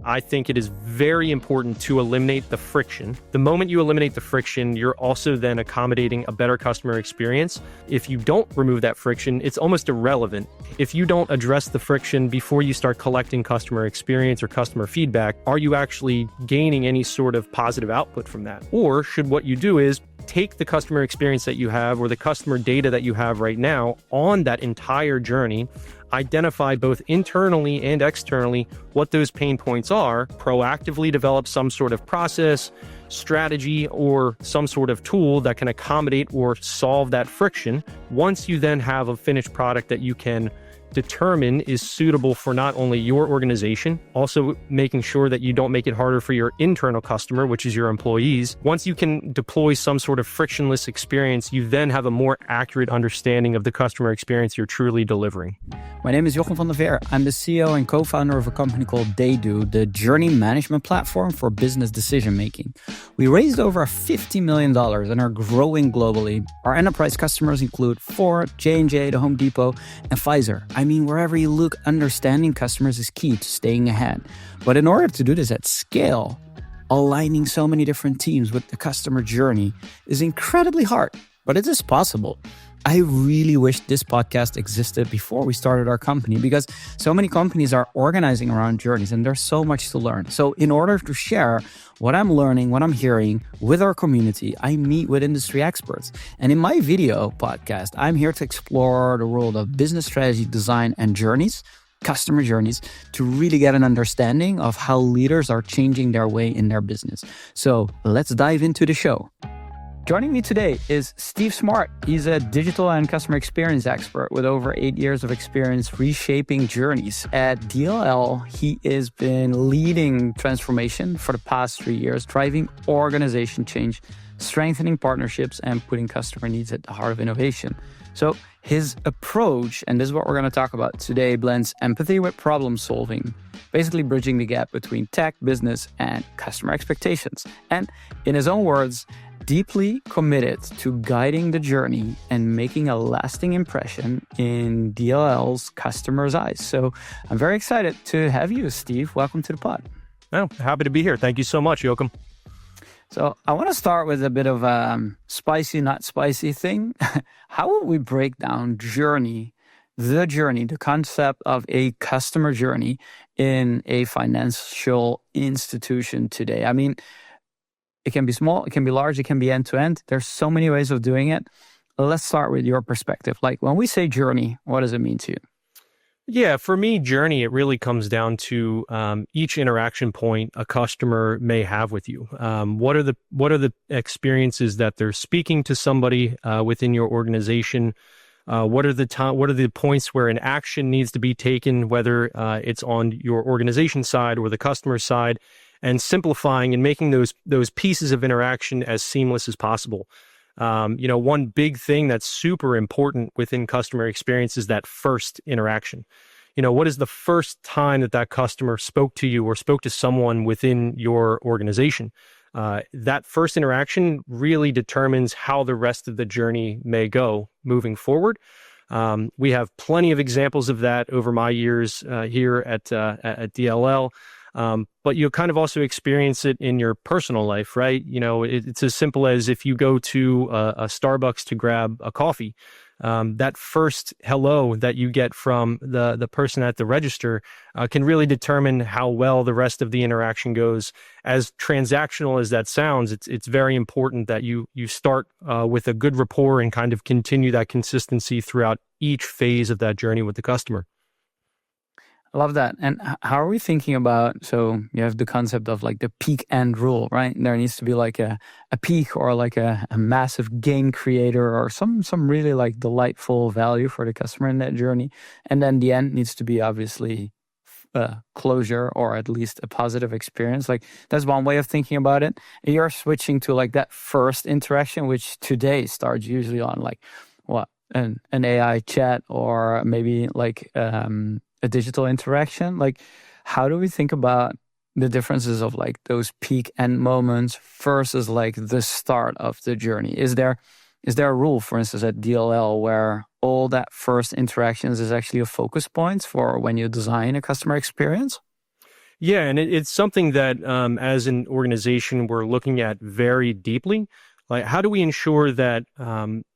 I think it is very important to eliminate the friction. The moment you eliminate the friction, you're also then accommodating a better customer experience. If you don't remove that friction, it's almost irrelevant. If you don't address the friction before you start collecting customer experience or customer feedback, are you actually gaining any sort of positive output from that? Or should what you do is take the customer experience that you have or the customer data that you have right now on that entire journey, identify both internally and externally what those pain points are, proactively develop some sort of process, strategy, or some sort of tool that can accommodate or solve that friction. Once you then have a finished product that you can determine is suitable for not only your organization, also making sure that you don't make it harder for your internal customer, which is your employees. Once you can deploy some sort of frictionless experience, you then have a more accurate understanding of the customer experience you're truly delivering. My name is Jochem van der Veer. I'm the CEO and co-founder of a company called TheyDo, the journey management platform for business decision-making. We raised over $50 million and are growing globally. Our enterprise customers include Ford, J&J, the Home Depot, and Pfizer. I mean, wherever you look, understanding customers is key to staying ahead. But in order to do this at scale, aligning so many different teams with the customer journey is incredibly hard, but it is possible. I really wish this podcast existed before we started our company because so many companies are organizing around journeys and there's so much to learn. So in order to share what I'm learning, what I'm hearing with our community, I meet with industry experts. And in my video podcast, I'm here to explore the world of business strategy, design, and journeys, customer journeys, to really get an understanding of how leaders are changing their way in their business. So let's dive into the show. Joining me today is Steve Smart. He's a digital and customer experience expert with over 8 years of experience reshaping journeys. At DLL, he has been leading transformation for the past 3 years, driving organization change, strengthening partnerships, and putting customer needs at the heart of innovation. So his approach, and this is what we're going to talk about today, blends empathy with problem solving, basically bridging the gap between tech, business, and customer expectations. And in his own words, deeply committed to guiding the journey and making a lasting impression in DLL's customers' eyes. So I'm very excited to have you, Steve. Welcome to the pod. Oh, happy to be here. Thank you so much, Joachim. So I want to start with a bit of a spicy, not spicy thing. How would we break down the concept of a customer journey in a financial institution today? I mean, it can be small, it can be large, it can be end-to-end. There's so many ways of doing it. Let's start with your perspective. Like when we say journey, what does it mean to you? Yeah, for me, journey, it really comes down to each interaction point a customer may have with you. What are the experiences that they're speaking to somebody within your organization? What are the points where an action needs to be taken, whether it's on your organization side or the customer side, and simplifying and making those pieces of interaction as seamless as possible. One big thing that's super important within customer experience is that first interaction. What is the first time that customer spoke to you or spoke to someone within your organization? That first interaction really determines how the rest of the journey may go moving forward. We have plenty of examples of that over my years here at DLL. But you'll kind of also experience it in your personal life, right? It's as simple as if you go to a Starbucks to grab a coffee, that first hello that you get from the person at the register can really determine how well the rest of the interaction goes. As transactional as that sounds, it's very important that you start with a good rapport and kind of continue that consistency throughout each phase of that journey with the customer. I love that. And how are we thinking about, so you have the concept of like the peak end rule, right? There needs to be like a peak or like a massive gain creator or some really like delightful value for the customer in that journey. And then the end needs to be obviously closure or at least a positive experience. Like that's one way of thinking about it. And you're switching to like that first interaction, which today starts usually on like what, an AI chat or maybe like a digital interaction. Like how do we think about the differences of like those peak end moments versus like the start of the journey? Is there a rule, for instance, at DLL where all that first interactions is actually a focus point for when you design a customer experience? Yeah, and it's something that as an organization we're looking at very deeply. Like, how do we ensure that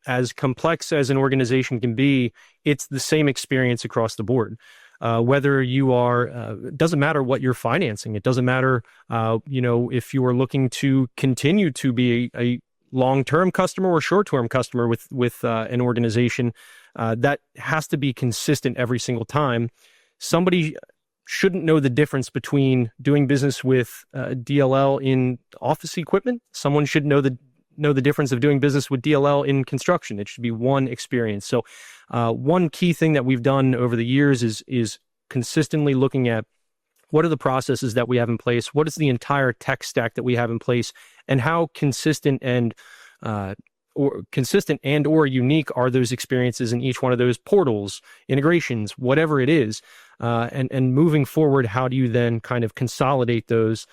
as complex as an organization can be, it's the same experience across the board? Whether you are, it doesn't matter what you're financing. It doesn't matter, if you are looking to continue to be a long-term customer or short-term customer with an organization. That has to be consistent every single time. Somebody shouldn't know the difference between doing business with DLL in office equipment. Someone should know the difference of doing business with DLL in construction. It should be one experience. So one key thing that we've done over the years is consistently looking at what are the processes that we have in place, what is the entire tech stack that we have in place, and how consistent and or unique are those experiences in each one of those portals, integrations, whatever it is. And moving forward, how do you then kind of consolidate those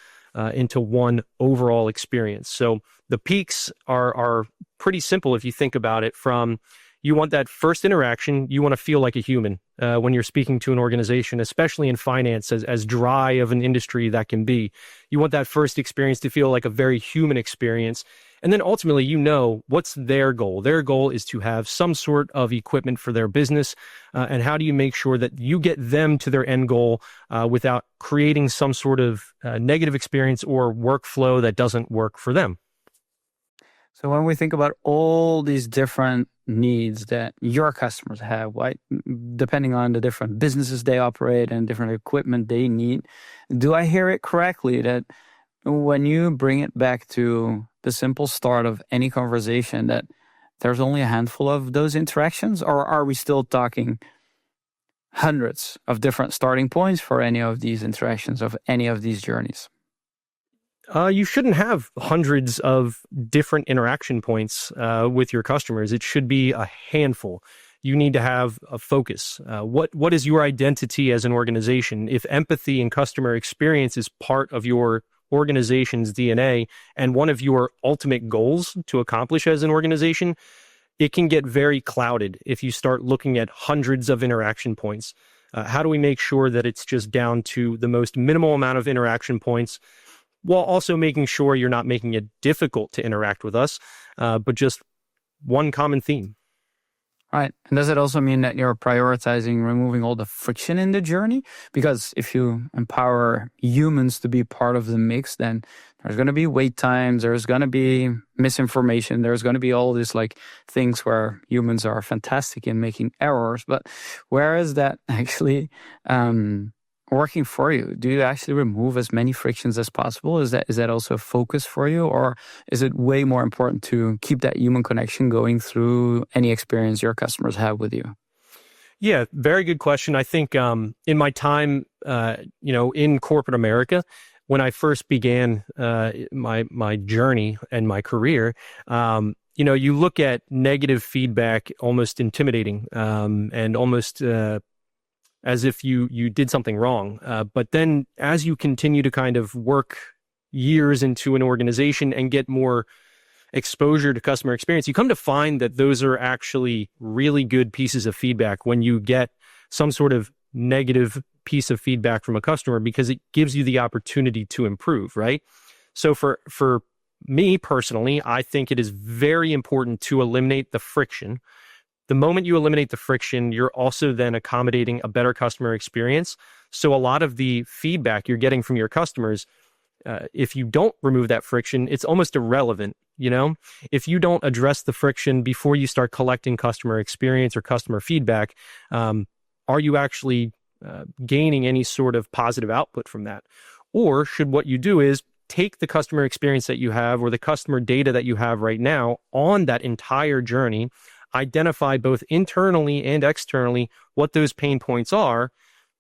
into one overall experience? So the peaks are pretty simple if you think about it. From you want that first interaction, you want to feel like a human when you're speaking to an organization, especially in finance, as dry of an industry that can be. You want that first experience to feel like a very human experience. And then ultimately, what's their goal? Their goal is to have some sort of equipment for their business. And how do you make sure that you get them to their end goal without creating some sort of negative experience or workflow that doesn't work for them? So when we think about all these different needs that your customers have, right, depending on the different businesses they operate and different equipment they need, do I hear it correctly that when you bring it back to the simple start of any conversation, that there's only a handful of those interactions? Or are we still talking hundreds of different starting points for any of these interactions, of any of these journeys? You shouldn't have hundreds of different interaction points with your customers. It should be a handful. You need to have a focus. What is your identity as an organization? If empathy and customer experience is part of your organization's DNA and one of your ultimate goals to accomplish as an organization, it can get very clouded if you start looking at hundreds of interaction points. How do we make sure that it's just down to the most minimal amount of interaction points, while also making sure you're not making it difficult to interact with us, but just one common theme? Right. And does it also mean that you're prioritizing removing all the friction in the journey? Because if you empower humans to be part of the mix, then there's going to be wait times, there's going to be misinformation, there's going to be all these things where humans are fantastic in making errors. But where is that actually working for you? Do you actually remove as many frictions as possible? Is that also a focus for you? Or is it way more important to keep that human connection going through any experience your customers have with you? Yeah, very good question. I think in my time, in corporate America, when I first began my journey and my career, you look at negative feedback almost intimidating and almost as if you did something wrong. But then as you continue to kind of work years into an organization and get more exposure to customer experience, you come to find that those are actually really good pieces of feedback when you get some sort of negative piece of feedback from a customer, because it gives you the opportunity to improve, right? So for me personally, I think it is very important to eliminate the friction. The moment you eliminate the friction, you're also then accommodating a better customer experience. So a lot of the feedback you're getting from your customers, if you don't remove that friction, it's almost irrelevant. If you don't address the friction before you start collecting customer experience or customer feedback, are you actually gaining any sort of positive output from that? Or should what you do is take the customer experience that you have or the customer data that you have right now on that entire journey, identify both internally and externally what those pain points are,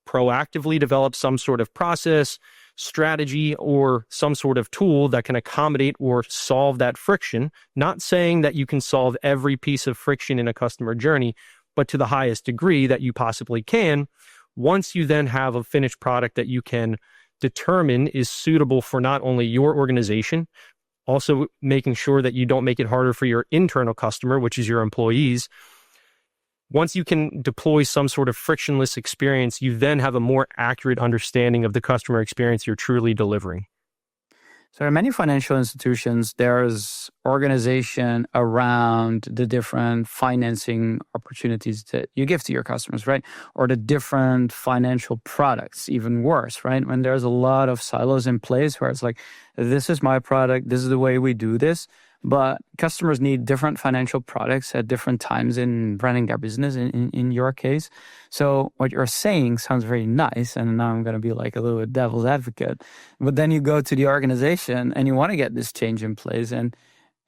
proactively develop some sort of process, strategy, or some sort of tool that can accommodate or solve that friction. Not saying that you can solve every piece of friction in a customer journey, but to the highest degree that you possibly can. Once you then have a finished product that you can determine is suitable for not only your organization, also making sure that you don't make it harder for your internal customer, which is your employees, Once you can deploy some sort of frictionless experience, you then have a more accurate understanding of the customer experience you're truly delivering. So in many financial institutions, there's organization around the different financing opportunities that you give to your customers, right? Or the different financial products, even worse, right? When there's a lot of silos in place where it's like, this is my product, this is the way we do this. But customers need different financial products at different times in running their business, in your case. So what you're saying sounds very nice. And now I'm going to be like a little bit devil's advocate. But then you go to the organization and you want to get this change in place. And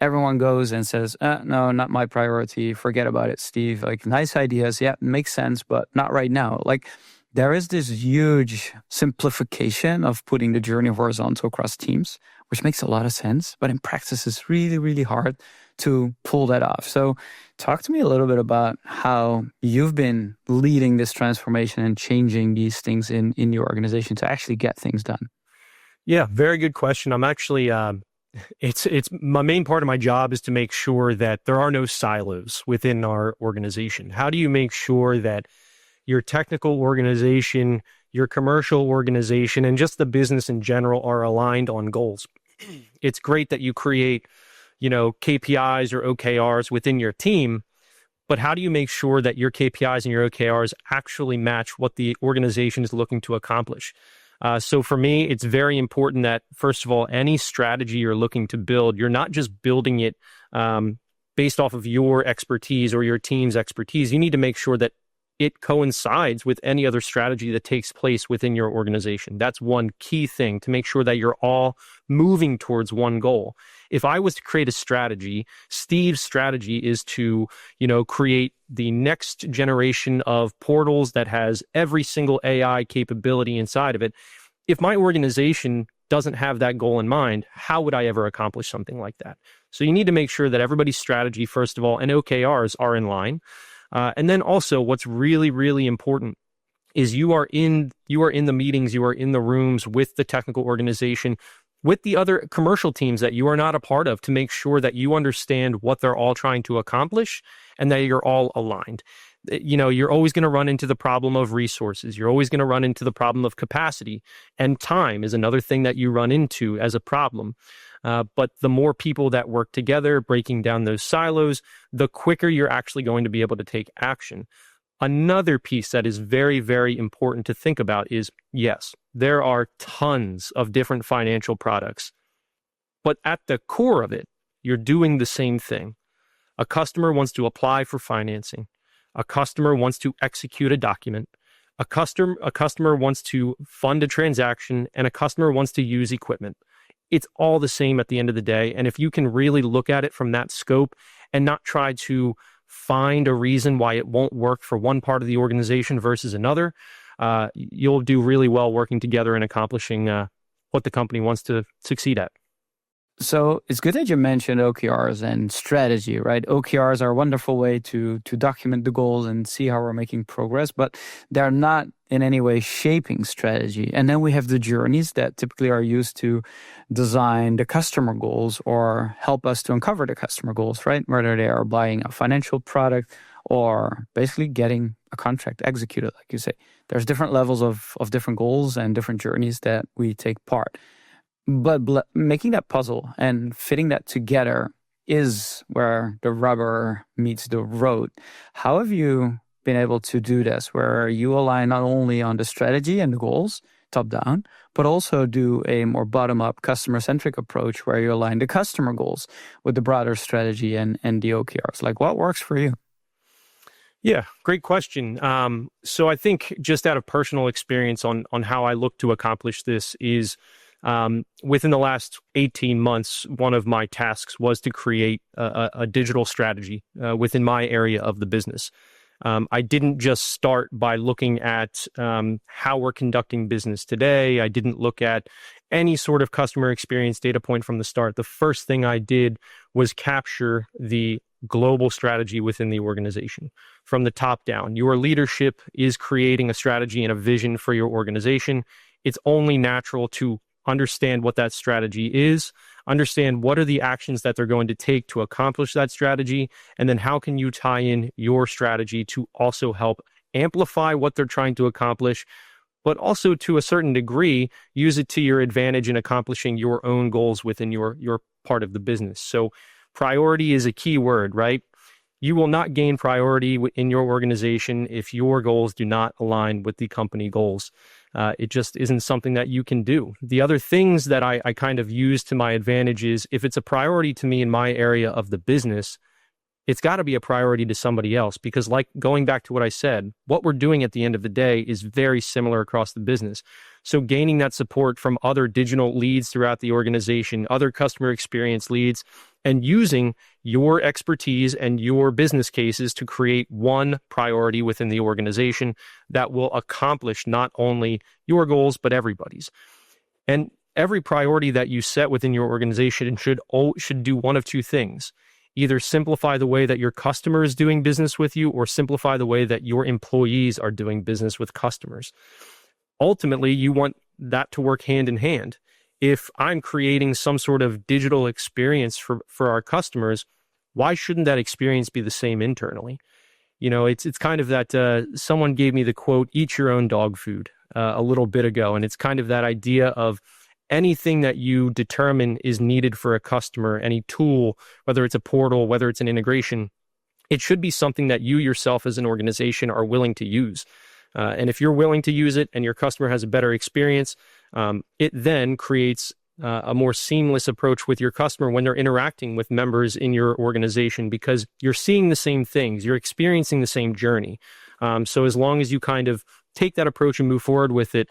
everyone goes and says, no, not my priority. Forget about it, Steve. Like, nice ideas. Yeah, makes sense, but not right now. Like, there is this huge simplification of putting the journey horizontal across teams, which makes a lot of sense, but in practice it's really, really hard to pull that off. So talk to me a little bit about how you've been leading this transformation and changing these things in your organization to actually get things done. Yeah, very good question. I'm actually, it's my main part of my job is to make sure that there are no silos within our organization. How do you make sure that your technical organization, your commercial organization, and just the business in general are aligned on goals? It's great that you create, KPIs or OKRs within your team, but how do you make sure that your KPIs and your OKRs actually match what the organization is looking to accomplish? So for me, it's very important that, first of all, any strategy you're looking to build, you're not just building it based off of your expertise or your team's expertise. You need to make sure that it coincides with any other strategy that takes place within your organization. That's one key thing, to make sure that you're all moving towards one goal. If I was to create a strategy, Steve's strategy is to, create the next generation of portals that has every single AI capability inside of it. If my organization doesn't have that goal in mind, how would I ever accomplish something like that? So you need to make sure that everybody's strategy, first of all, and OKRs are in line. And then also what's really, really important is you are in the meetings, you are in the rooms with the technical organization, with the other commercial teams that you are not a part of, to make sure that you understand what they're all trying to accomplish and that you're all aligned. You're always going to run into the problem of resources. You're always going to run into the problem of capacity, and time is another thing that you run into as a problem. But the more people that work together, breaking down those silos, the quicker you're actually going to be able to take action. Another piece that is very, very important to think about is, yes, there are tons of different financial products, but at the core of it, you're doing the same thing. A customer wants to apply for financing. A customer wants to execute a document. A customer wants to fund a transaction, and a customer wants to use equipment. It's all the same at the end of the day. And if you can really look at it from that scope and not try to find a reason why it won't work for one part of the organization versus another, you'll do really well working together and accomplishing what the company wants to succeed at. So it's good that you mentioned OKRs and strategy, right? OKRs are a wonderful way to document the goals and see how we're making progress, but they're not in any way shaping strategy. And then we have the journeys that typically are used to design the customer goals or help us to uncover the customer goals, right? Whether they are buying a financial product or basically getting a contract executed, like you say. There's different levels of different goals and different journeys that we take part. But making that puzzle and fitting that together is where the rubber meets the road. How have you been able to do this, where you align not only on the strategy and the goals, top down, but also do a more bottom-up customer-centric approach where you align the customer goals with the broader strategy and the OKRs? Like, what works for you? Yeah, great question. So I think just out of personal experience on how I look to accomplish this is, within the last 18 months, one of my tasks was to create a digital strategy within my area of the business. I didn't just start by looking at how we're conducting business today. I didn't look at any sort of customer experience data point from the start. The first thing I did was capture the global strategy within the organization from the top down. Your leadership is creating a strategy and a vision for your organization. It's only natural to understand what that strategy is, understand what are the actions that they're going to take to accomplish that strategy, and then how can you tie in your strategy to also help amplify what they're trying to accomplish, but also to a certain degree, use it to your advantage in accomplishing your own goals within your part of the business. So priority is a key word, right? You will not gain priority in your organization if your goals do not align with the company goals. It just isn't something that you can do. The other things that I kind of use to my advantage is if it's a priority to me in my area of the business, it's got to be a priority to somebody else, because like going back to what I said, what we're doing at the end of the day is very similar across the business. So gaining that support from other digital leads throughout the organization, other customer experience leads, and using your expertise and your business cases to create one priority within the organization that will accomplish not only your goals, but everybody's. And every priority that you set within your organization should do one of two things. Either simplify the way that your customer is doing business with you, or simplify the way that your employees are doing business with customers. Ultimately, you want that to work hand in hand. If I'm creating some sort of digital experience for our customers, why shouldn't that experience be the same internally? It's kind of that someone gave me the quote, "Eat your own dog food," a little bit ago. And it's kind of that idea of anything that you determine is needed for a customer, any tool, whether it's a portal, whether it's an integration, it should be something that you yourself as an organization are willing to use. And if you're willing to use it and your customer has a better experience, it then creates a more seamless approach with your customer when they're interacting with members in your organization, because you're seeing the same things, you're experiencing the same journey. So as long as you kind of take that approach and move forward with it,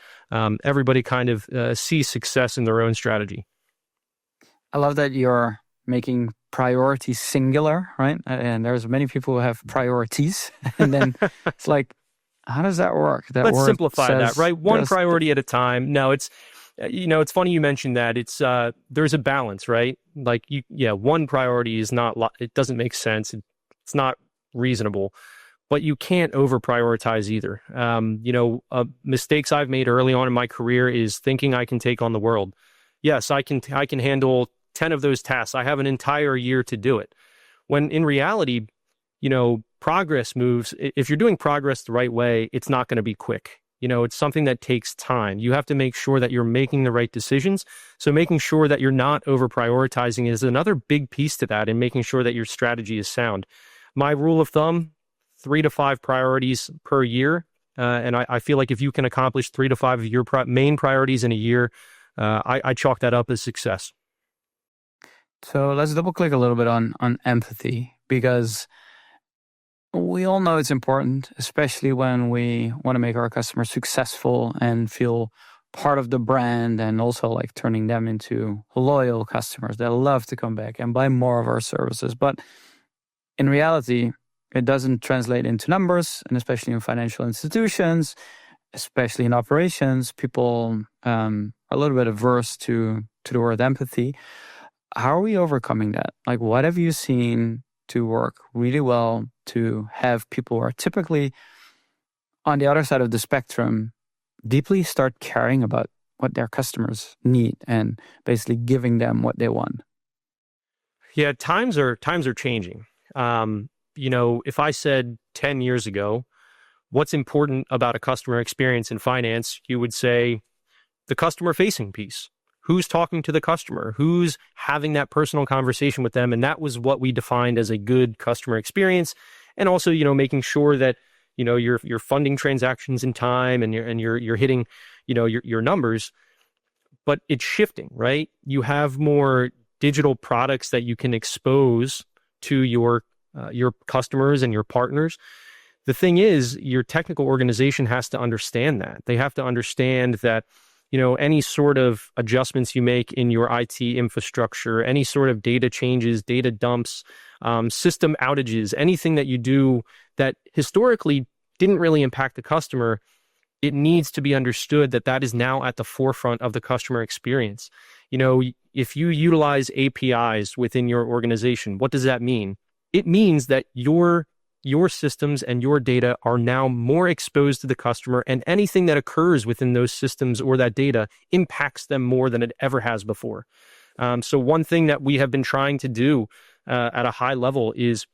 everybody kind of sees success in their own strategy. I love that you're making priorities singular, right? And there's many people who have priorities. And then it's like, how does that work? Let's simplify that, right? One priority at a time. No, it's funny you mentioned that. It's there's a balance, right? Like one priority is not, it doesn't make sense. It's not reasonable. But you can't over prioritize either. Mistakes I've made early on in my career is thinking I can take on the world. Yes, I can handle 10 of those tasks. I have an entire year to do it. When in reality, progress moves. If you're doing progress the right way, it's not going to be quick. It's something that takes time. You have to make sure that you're making the right decisions. So making sure that you're not over prioritizing is another big piece to that, and making sure that your strategy is sound. My rule of thumb, 3 to 5 priorities per year. And I feel like if you can accomplish 3 to 5 of your main priorities in a year, I chalk that up as success. So let's double click a little bit on empathy, because we all know it's important, especially when we want to make our customers successful and feel part of the brand, and also like turning them into loyal customers that love to come back and buy more of our services. But in reality, it doesn't translate into numbers, and especially in financial institutions, especially in operations, people are a little bit averse to the word empathy. How are we overcoming that? Like, what have you seen to work really well to have people who are typically on the other side of the spectrum deeply start caring about what their customers need and basically giving them what they want? Yeah, times are changing. If I said 10 years ago, what's important about a customer experience in finance, you would say the customer facing piece. Who's talking to the customer? Who's having that personal conversation with them? And that was what we defined as a good customer experience. And also, making sure that, you're funding transactions in time, and you're hitting, your numbers. But it's shifting, right? You have more digital products that you can expose to your customers and your partners. The thing is, your technical organization has to understand that. They have to understand that, any sort of adjustments you make in your IT infrastructure, any sort of data changes, data dumps, system outages, anything that you do that historically didn't really impact the customer, it needs to be understood that that is now at the forefront of the customer experience. If you utilize APIs within your organization, what does that mean? It means that your systems and your data are now more exposed to the customer, and anything that occurs within those systems or that data impacts them more than it ever has before. So one thing that we have been trying to do at a high level is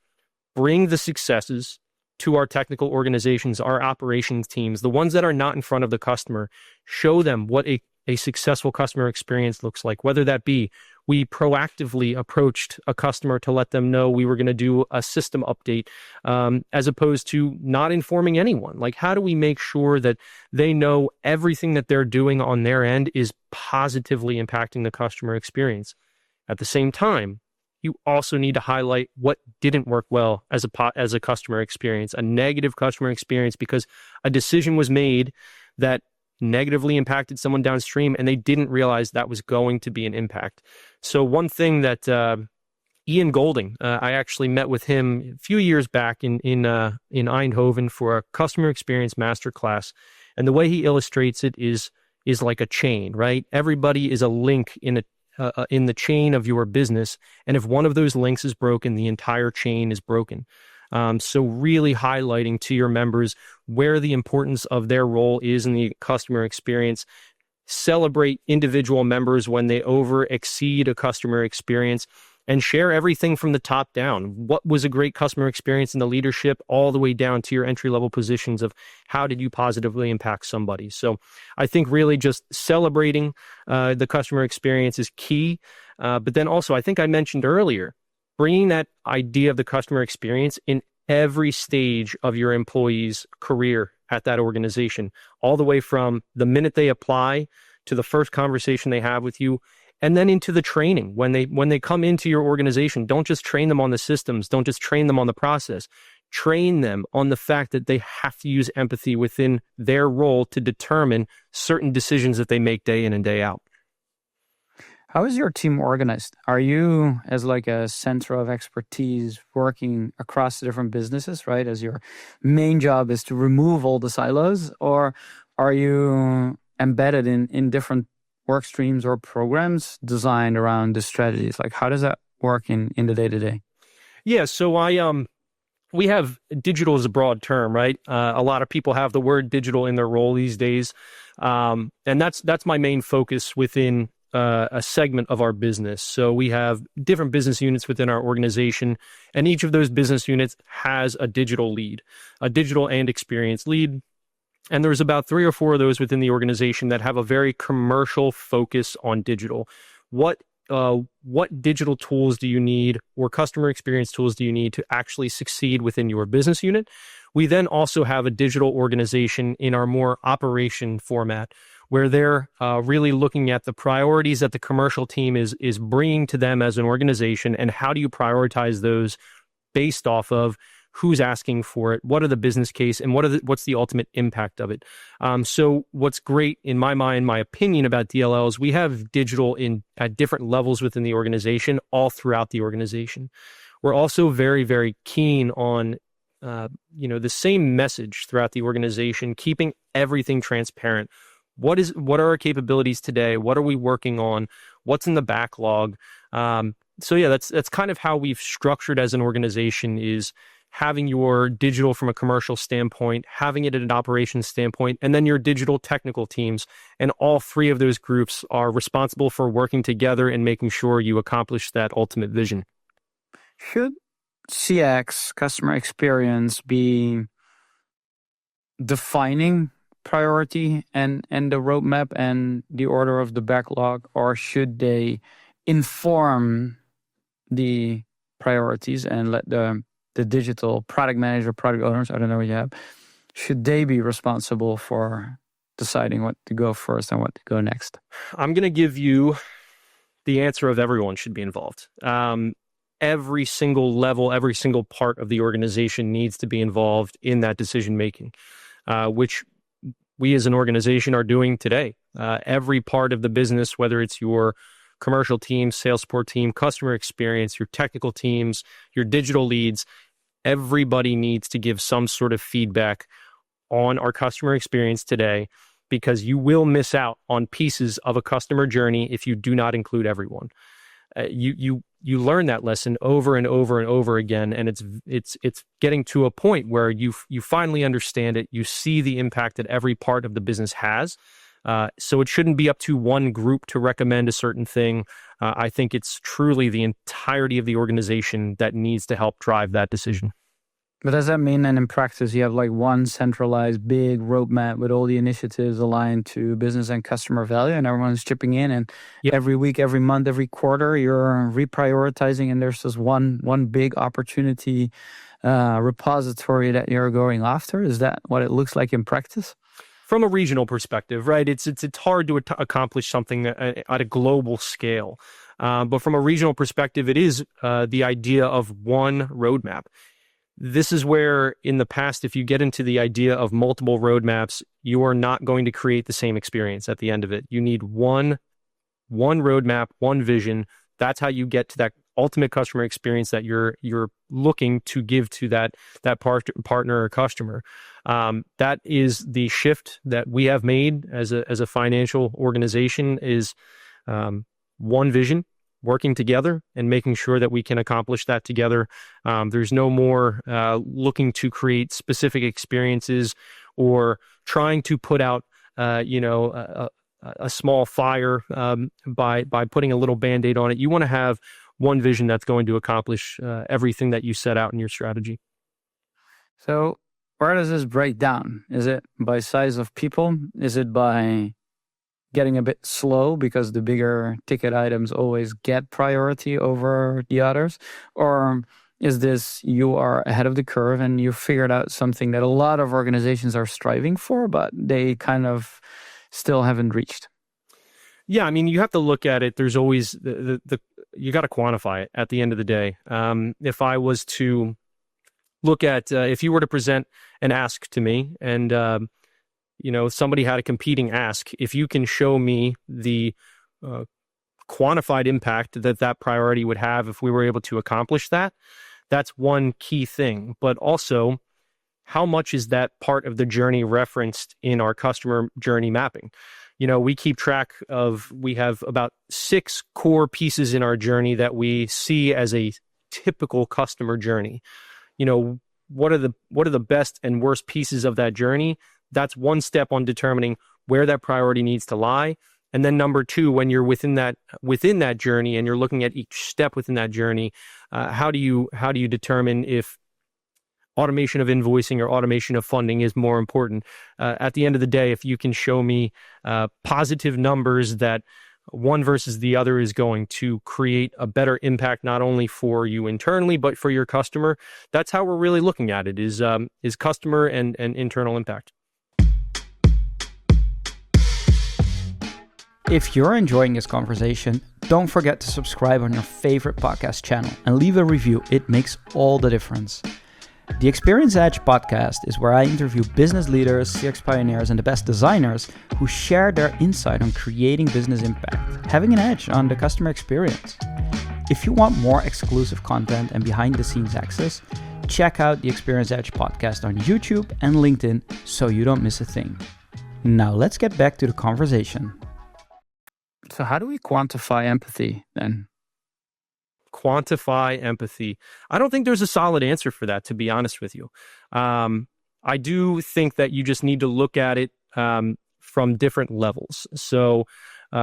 bring the successes to our technical organizations, our operations teams, the ones that are not in front of the customer, show them what a successful customer experience looks like, whether that be we proactively approached a customer to let them know we were going to do a system update, as opposed to not informing anyone. Like, how do we make sure that they know everything that they're doing on their end is positively impacting the customer experience? At the same time, you also need to highlight what didn't work well as a customer experience, a negative customer experience, because a decision was made that negatively impacted someone downstream and they didn't realize that was going to be an impact. So one thing that Ian Golding, I actually met with him a few years back in Eindhoven for a customer experience masterclass, and the way he illustrates it is like a chain, right? Everybody is a link in the chain of your business, and if one of those links is broken, the entire chain is broken. So really highlighting to your members where the importance of their role is in the customer experience. Celebrate individual members when they exceed a customer experience, and share everything from the top down. What was a great customer experience in the leadership, all the way down to your entry-level positions of how did you positively impact somebody. So I think really just celebrating the customer experience is key. But then also, I think I mentioned earlier, bringing that idea of the customer experience in every stage of your employee's career at that organization, all the way from the minute they apply to the first conversation they have with you, and then into the training. When they come into your organization, don't just train them on the systems, don't just train them on the process. Train them on the fact that they have to use empathy within their role to determine certain decisions that they make day in and day out. How is your team organized? Are you, as like a center of expertise, working across the different businesses, right? As your main job is to remove all the silos, or are you embedded in different work streams or programs designed around the strategies? Like, how does that work in the day-to-day? Yeah, so we have digital as a broad term, right? A lot of people have the word digital in their role these days, and that's my main focus within a segment of our business. So we have different business units within our organization, and each of those business units has a digital lead, a digital and experience lead. And there's about 3 or 4 of those within the organization that have a very commercial focus on digital. What digital tools do you need, or customer experience tools do you need to actually succeed within your business unit? We then also have a digital organization in our more operation format, where they're really looking at the priorities that the commercial team is bringing to them as an organization, and how do you prioritize those based off of who's asking for it, what are the business case, and what's the ultimate impact of it. So what's great in my mind, my opinion about DLL, is we have digital at different levels within the organization, all throughout the organization. We're also very, very keen on the same message throughout the organization, keeping everything transparent. What are our capabilities today? What are we working on? What's in the backlog? So yeah, that's kind of how we've structured as an organization, is having your digital from a commercial standpoint, having it at an operations standpoint, and then your digital technical teams. And all 3 of those groups are responsible for working together and making sure you accomplish that ultimate vision. Should CX, customer experience, be defining priority and the roadmap and the order of the backlog, or should they inform the priorities and let the digital product manager, product owners, I don't know what you have, should they be responsible for deciding what to go first and what to go next? I'm going to give you the answer of everyone should be involved. Every single level, every single part of the organization needs to be involved in that decision making, which we as an organization are doing today. Every part of the business, whether it's your commercial team, sales support team, customer experience, your technical teams, your digital leads, everybody needs to give some sort of feedback on our customer experience today, because you will miss out on pieces of a customer journey if you do not include everyone. You learn that lesson over and over and over again, and it's getting to a point where you finally understand it. You see the impact that every part of the business has, So it shouldn't be up to one group to recommend a certain thing. I think it's truly the entirety of the organization that needs to help drive that decision. But does that mean then in practice you have like one centralized big roadmap with all the initiatives aligned to business and customer value and everyone's chipping in and every week, every month, every quarter you're reprioritizing and there's just one big opportunity repository that you're going after? Is that what it looks like in practice? From a regional perspective, right? It's hard to accomplish something at a global scale. But from a regional perspective, it is the idea of one roadmap. This is where, in the past, if you get into the idea of multiple roadmaps, you are not going to create the same experience at the end of it. You need one roadmap, one vision. That's how you get to that ultimate customer experience that you're looking to give to that partner or customer. That is the shift that we have made as a financial organization. Is one vision, working together and making sure that we can accomplish that together. There's no more looking to create specific experiences or trying to put out, a small fire by putting a little Band-Aid on it. You want to have one vision that's going to accomplish everything that you set out in your strategy. So where does this break down? Is it by size of people? Is it by getting a bit slow because the bigger ticket items always get priority over the others? Or is this you are ahead of the curve and you figured out something that a lot of organizations are striving for, but they kind of still haven't reached? Yeah, I mean, you have to look at it. There's always you got to quantify it at the end of the day. If I was to look at, if you were to present an ask to me and, somebody had a competing ask, if you can show me the quantified impact that priority would have if we were able to accomplish that, that's one key thing. But also, how much is that part of the journey referenced in our customer journey mapping? We keep track of, we have about 6 core pieces in our journey that we see as a typical customer journey. What are the best and worst pieces of that journey? That's one step on determining where that priority needs to lie. And then number 2, when you're within that journey and you're looking at each step within that journey, how do you determine if automation of invoicing or automation of funding is more important? At the end of the day, if you can show me positive numbers that one versus the other is going to create a better impact, not only for you internally, but for your customer, that's how we're really looking at it, is customer and internal impact. If you're enjoying this conversation, don't forget to subscribe on your favorite podcast channel and leave a review. It makes all the difference. The Experience Edge podcast is where I interview business leaders, CX pioneers, and the best designers who share their insight on creating business impact, having an edge on the customer experience. If you want more exclusive content and behind-the-scenes access, check out the Experience Edge podcast on YouTube and LinkedIn so you don't miss a thing. Now let's get back to the conversation. So how do we quantify empathy then? Quantify empathy. I don't think there's a solid answer for that, to be honest with you. I do think that you just need to look at it from different levels. So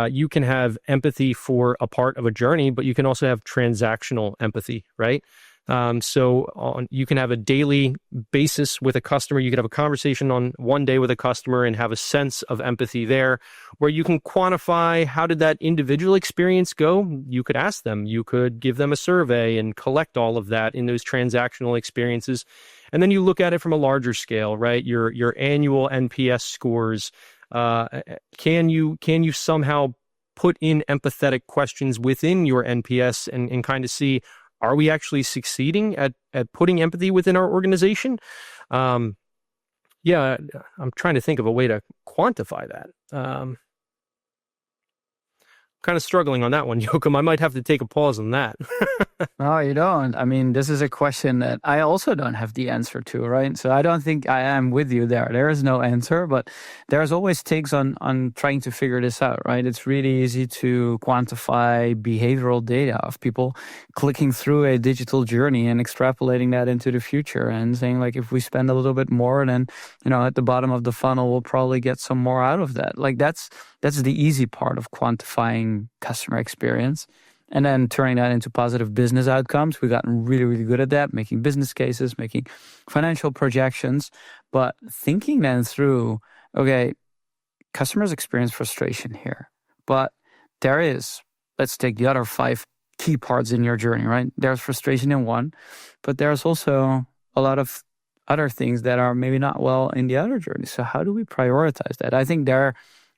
you can have empathy for a part of a journey, but you can also have transactional empathy, right? You can have a daily basis with a customer. You could have a conversation on one day with a customer and have a sense of empathy there, where you can quantify how did that individual experience go. You could ask them, you could give them a survey and collect all of that in those transactional experiences. And then you look at it from a larger scale, right? Your annual NPS scores. Can you somehow put in empathetic questions within your NPS and kind of see, are we actually succeeding at putting empathy within our organization? I'm trying to think of a way to quantify that. Kind of struggling on that one, Joachim. I might have to take a pause on that. No, you don't. I mean, this is a question that I also don't have the answer to, right? So I don't think I am with you there. There is no answer, but there's always takes on trying to figure this out, right? It's really easy to quantify behavioral data of people clicking through a digital journey and extrapolating that into the future and saying like, if we spend a little bit more, then, at the bottom of the funnel, we'll probably get some more out of that. Like that's the easy part of quantifying customer experience. And then turning that into positive business outcomes. We've gotten really, really good at that, making business cases, making financial projections, but thinking then through, okay, customers experience frustration here, but let's take the other 5 key parts in your journey, right? There's frustration in one, but there's also a lot of other things that are maybe not well in the other journey. So how do we prioritize that? I think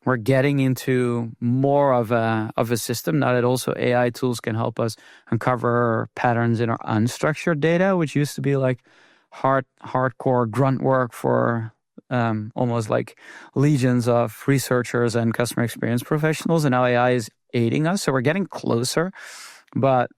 we're getting into more of a system now that also AI tools can help us uncover patterns in our unstructured data, which used to be like hardcore grunt work for almost like legions of researchers and customer experience professionals. And now AI is aiding us. So we're getting closer, but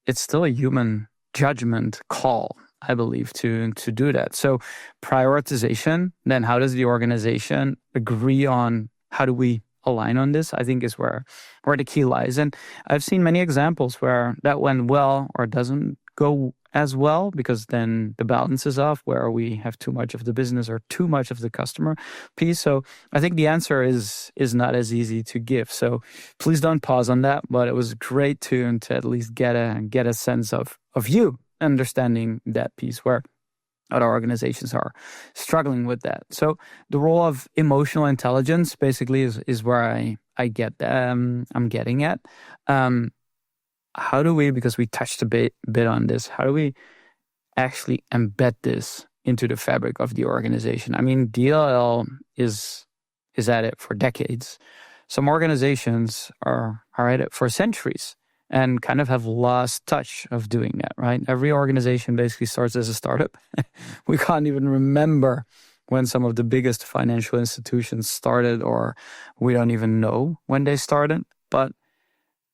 it's still a human judgment call, I believe, to do that. So prioritization, then how does the organization agree on how do we align on this, I think is where the key lies. And I've seen many examples where that went well or doesn't go as well, because then the balance is off, where we have too much of the business or too much of the customer piece. So I think the answer is not as easy to give. So please don't pause on that. But it was great to at least get a sense of you understanding that piece where other organizations are struggling with that. So the role of emotional intelligence basically is where I get I'm getting at. How do we, because we touched a bit on this, how do we actually embed this into the fabric of the organization? I mean, DLL is at it for decades. Some organizations are at it for centuries and kind of have lost touch of doing that, right? Every organization basically starts as a startup. We can't even remember when some of the biggest financial institutions started, or we don't even know when they started, but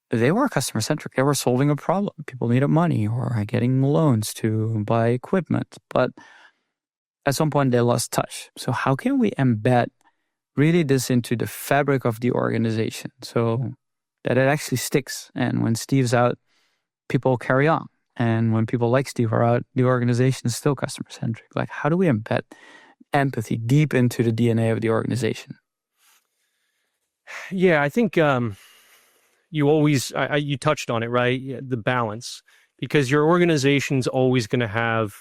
they were customer-centric. They were solving a problem. People needed money or getting loans to buy equipment, but at some point they lost touch. So how can we embed really this into the fabric of the organization so that it actually sticks? And when Steve's out, people carry on. And when people like Steve are out, the organization is still customer-centric. Like, how do we embed empathy deep into the DNA of the organization? Yeah, I think you touched on it, right? Yeah, the balance, because your organization's always going to have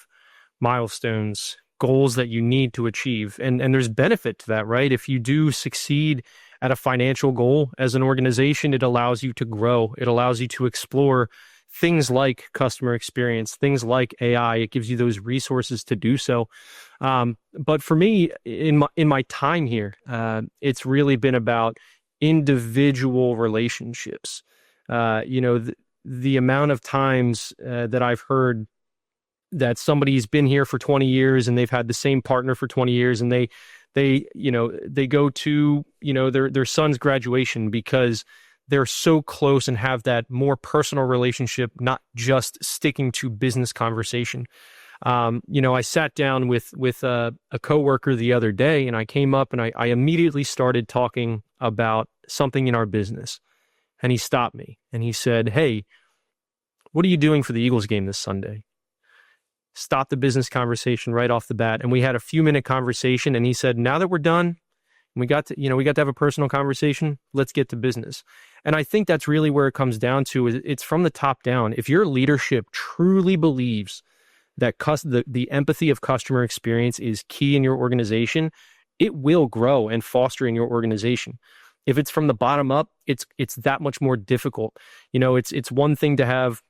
milestones, goals that you need to achieve. And there's benefit to that, right? If you do succeed at a financial goal as an organization, it allows you to grow. It allows you to explore things like customer experience, things like AI. It gives you those resources to do so. But for me, in my time here, it's really been about individual relationships. The amount of times that I've heard that somebody's been here for 20 years and they've had the same partner for 20 years, and they go to, their son's graduation because they're so close and have that more personal relationship, not just sticking to business conversation. I sat down with a coworker the other day, and I came up and I immediately started talking about something in our business. And he stopped me and he said, "Hey, what are you doing for the Eagles game this Sunday?" Stopped the business conversation right off the bat. And we had a few-minute conversation, and he said, "Now that we're done, we got to have a personal conversation. Let's get to business." And I think that's really where it comes down to. It's from the top down. If your leadership truly believes that the empathy of customer experience is key in your organization, it will grow and foster in your organization. If it's from the bottom up, it's that much more difficult. It's one thing to have,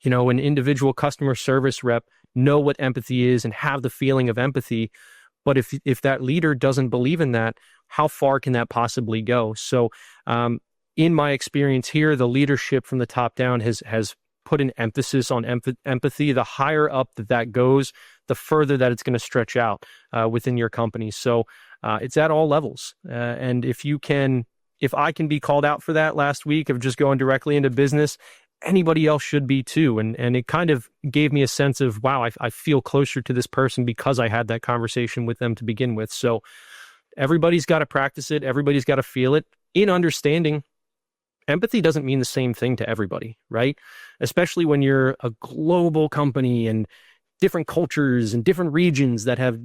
an individual customer service rep know what empathy is and have the feeling of empathy. But if that leader doesn't believe in that, how far can that possibly go? So in my experience here, the leadership from the top down has put an emphasis on empathy. The higher up that goes, the further that it's going to stretch out within your company. So it's at all levels. And if I can be called out for that last week of just going directly into business, anybody else should be too. And it kind of gave me a sense of, wow, I feel closer to this person because I had that conversation with them to begin with. So everybody's got to practice it. Everybody's got to feel it in understanding. Empathy doesn't mean the same thing to everybody, right? Especially when you're a global company and different cultures and different regions that have,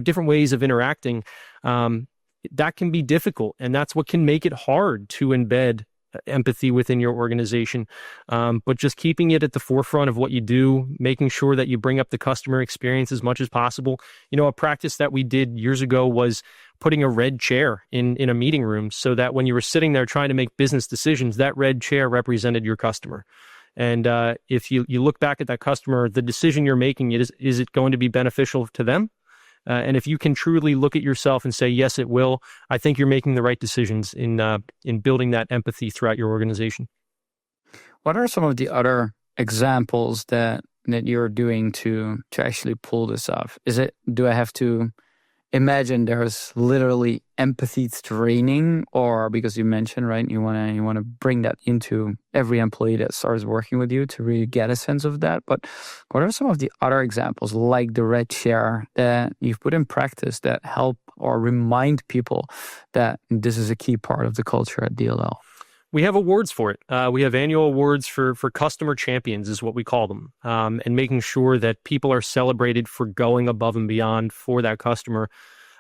different ways of interacting. That can be difficult. And that's what can make it hard to embed empathy within your organization. But just keeping it at the forefront of what you do, making sure that you bring up the customer experience as much as possible. A practice that we did years ago was putting a red chair in a meeting room so that when you were sitting there trying to make business decisions, that red chair represented your customer. And if you look back at that customer, the decision you're making, is it going to be beneficial to them? And if you can truly look at yourself and say, yes, it will, I think you're making the right decisions in building that empathy throughout your organization. What are some of the other examples that you're doing to actually pull this off? Do I have to imagine there's literally empathy training, or because you mentioned, right, you want to bring that into every employee that starts working with you to really get a sense of that. But what are some of the other examples, like the red chair, that you've put in practice that help or remind people that this is a key part of the culture at DLL? We have awards for it. We have annual awards for customer champions, is what we call them, and making sure that people are celebrated for going above and beyond for that customer.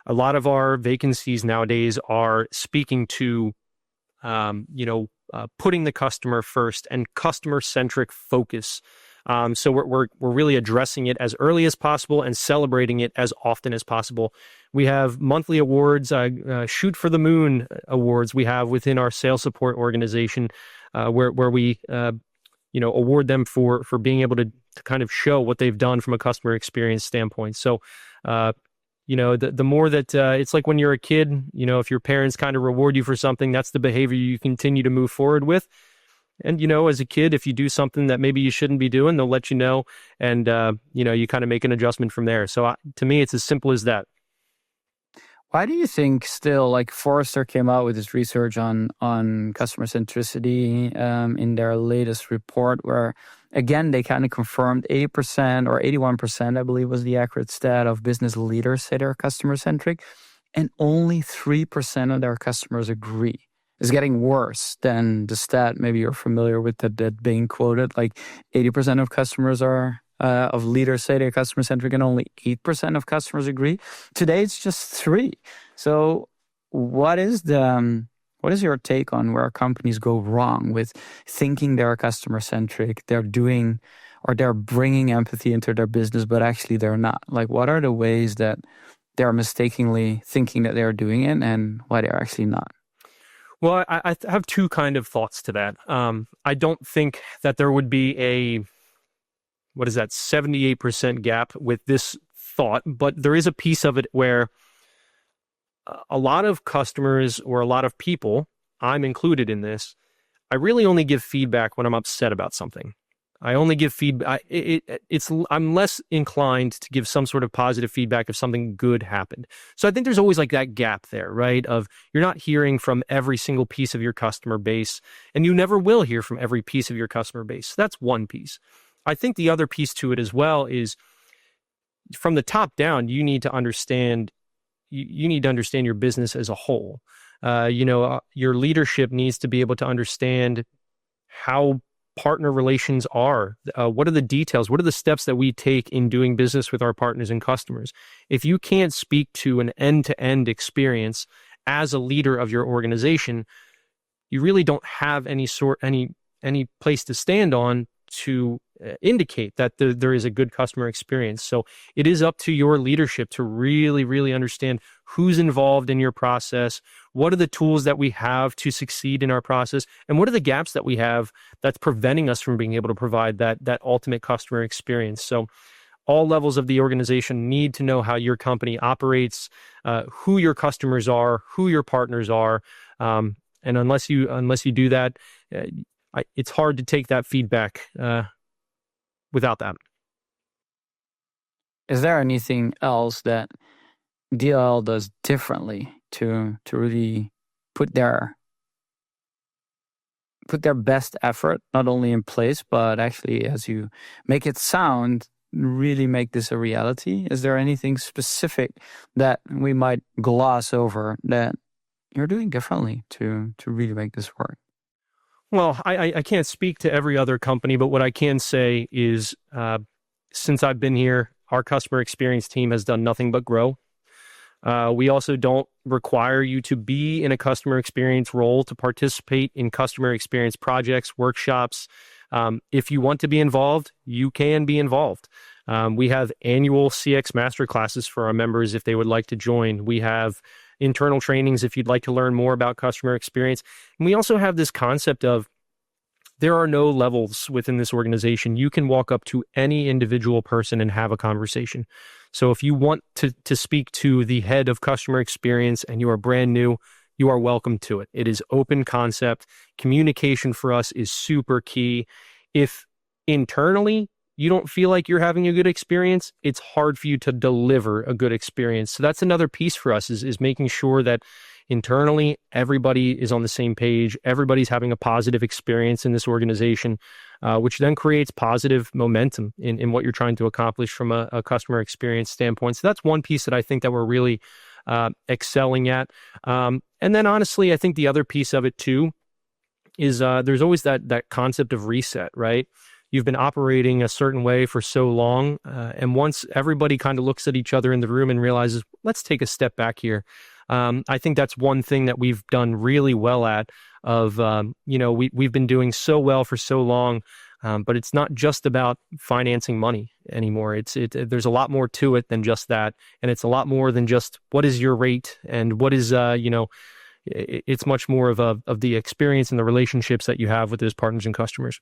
A lot of our vacancies nowadays are speaking to, putting the customer first and customer-centric focus. So we're really addressing it as early as possible and celebrating it as often as possible. We have monthly awards, Shoot for the Moon awards we have within our sales support organization, where we award them for being able to kind of show what they've done from a customer experience standpoint. So the more that it's like when you're a kid, if your parents kind of reward you for something, that's the behavior you continue to move forward with. And, as a kid, if you do something that maybe you shouldn't be doing, they'll let you know. And, you kind of make an adjustment from there. So to me, it's as simple as that. Why do you think still, like Forrester came out with this research on customer centricity in their latest report, where, again, they kind of confirmed 80% or 81%, I believe was the accurate stat, of business leaders say they're customer-centric, and only 3% of their customers agree. Is getting worse than the stat maybe you're familiar with that being quoted, like 80% of customers of leaders say they're customer-centric and only 8% of customers agree. Today, it's just 3. So what is your take on where companies go wrong with thinking they're customer-centric, they're bringing empathy into their business, but actually they're not? Like, what are the ways that they're mistakenly thinking that they're doing it and why they're actually not? Well, I have two kind of thoughts to that. I don't think that there would be a 78% gap with this thought, but there is a piece of it where a lot of customers or a lot of people, I'm included in this, I really only give feedback when I'm upset about something. I only give feedback. I'm less inclined to give some sort of positive feedback if something good happened. So I think there's always like that gap there, right? Of you're not hearing from every single piece of your customer base, and you never will hear from every piece of your customer base. That's one piece. I think the other piece to it as well is from the top down, you need to understand your business as a whole. Your leadership needs to be able to understand how partner relations are. What are the details? What are the steps that we take in doing business with our partners and customers? If you can't speak to an end-to-end experience as a leader of your organization, you really don't have any place to stand on to indicate that there is a good customer experience. So it is up to your leadership to really, really understand who's involved in your process, what are the tools that we have to succeed in our process, and what are the gaps that we have that's preventing us from being able to provide that ultimate customer experience. So all levels of the organization need to know how your company operates, who your customers are, who your partners are, and unless you do that, it's hard to take that feedback without that. Is there anything else that DLL does differently to really put their put their best effort not only in place, but actually, as you make it sound, really make this a reality? Is there anything specific that we might gloss over that you're doing differently to really make this work? Well, I can't speak to every other company, but what I can say is since I've been here, our customer experience team has done nothing but grow. We also don't require you to be in a customer experience role to participate in customer experience projects, workshops. If you want to be involved, you can be involved. We have annual CX master classes for our members if they would like to join. We have internal trainings if you'd like to learn more about customer experience. And we also have this concept of there are no levels within this organization. You can walk up to any individual person and have a conversation. So if you want to speak to the head of customer experience and you are brand new, you are welcome to it. It is open concept. Communication for us is super key. If internally you don't feel like you're having a good experience, it's hard for you to deliver a good experience. So that's another piece for us is making sure that internally everybody is on the same page. Everybody's having a positive experience in this organization, which then creates positive momentum in what you're trying to accomplish from a customer experience standpoint. So that's one piece that I think that we're really excelling at. And then honestly, I think the other piece of it too is there's always that concept of reset, right? You've been operating a certain way for so long. And once everybody kind of looks at each other in the room and realizes, let's take a step back here. I think that's one thing that we've done really well at of, we've been doing so well for so long, but it's not just about financing money anymore. There's a lot more to it than just that. And it's a lot more than just what is your rate and what is, it's much more of the experience and the relationships that you have with those partners and customers.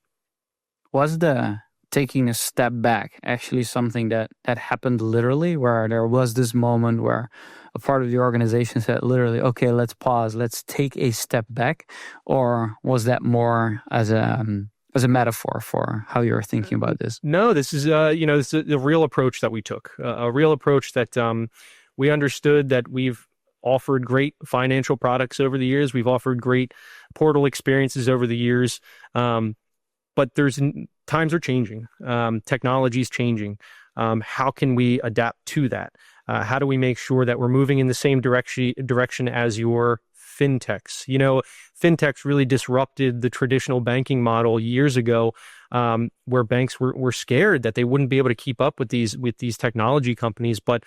Was the taking a step back actually something that happened literally, where there was this moment where a part of the organization said literally, okay, let's pause, let's take a step back? Or was that more as a metaphor for how you're thinking about this? No, this is this is the real approach that we took, a real approach that we understood that we've offered great financial products over the years. We've offered great portal experiences over the years. But times are changing. Technology is changing. How can we adapt to that? How do we make sure that we're moving in the same direction as your fintechs? Fintechs really disrupted the traditional banking model years ago, where banks were scared that they wouldn't be able to keep up with these technology companies. But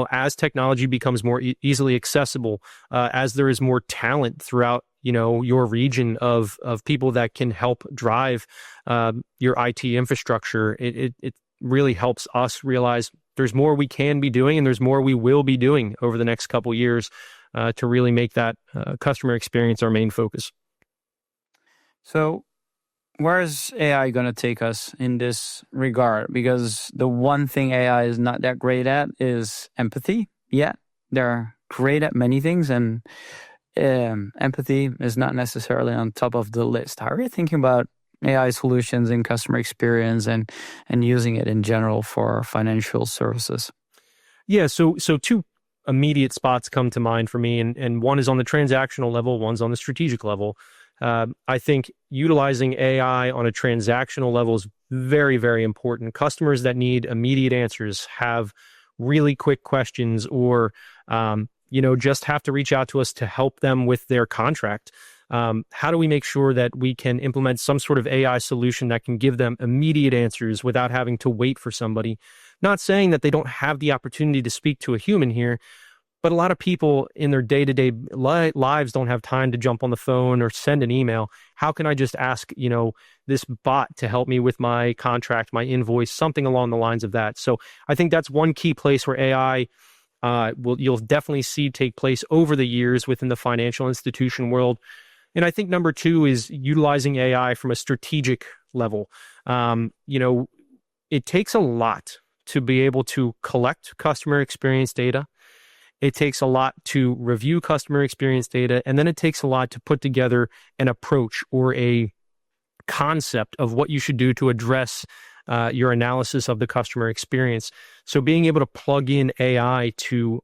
as technology becomes more easily accessible, as there is more talent throughout your region of people that can help drive your IT infrastructure, it really helps us realize there's more we can be doing and there's more we will be doing over the next couple years to really make that customer experience our main focus. So where is AI going to take us in this regard? Because the one thing AI is not that great at is empathy. Yeah, they're great at many things, and empathy is not necessarily on top of the list. How are you thinking about AI solutions in customer experience and using it in general for financial services? Yeah, so two immediate spots come to mind for me, and one is on the transactional level, one's on the strategic level. I think utilizing AI on a transactional level is very, very important. Customers that need immediate answers, have really quick questions, or just have to reach out to us to help them with their contract. How do we make sure that we can implement some sort of AI solution that can give them immediate answers without having to wait for somebody? Not saying that they don't have the opportunity to speak to a human here, but a lot of people in their day-to-day lives don't have time to jump on the phone or send an email. How can I just ask, this bot to help me with my contract, my invoice, something along the lines of that? So I think that's one key place where AI you'll definitely see take place over the years within the financial institution world. And I think number two is utilizing AI from a strategic level. It takes a lot to be able to collect customer experience data. It takes a lot to review customer experience data, and then it takes a lot to put together an approach or a concept of what you should do to address your analysis of the customer experience. So being able to plug in AI to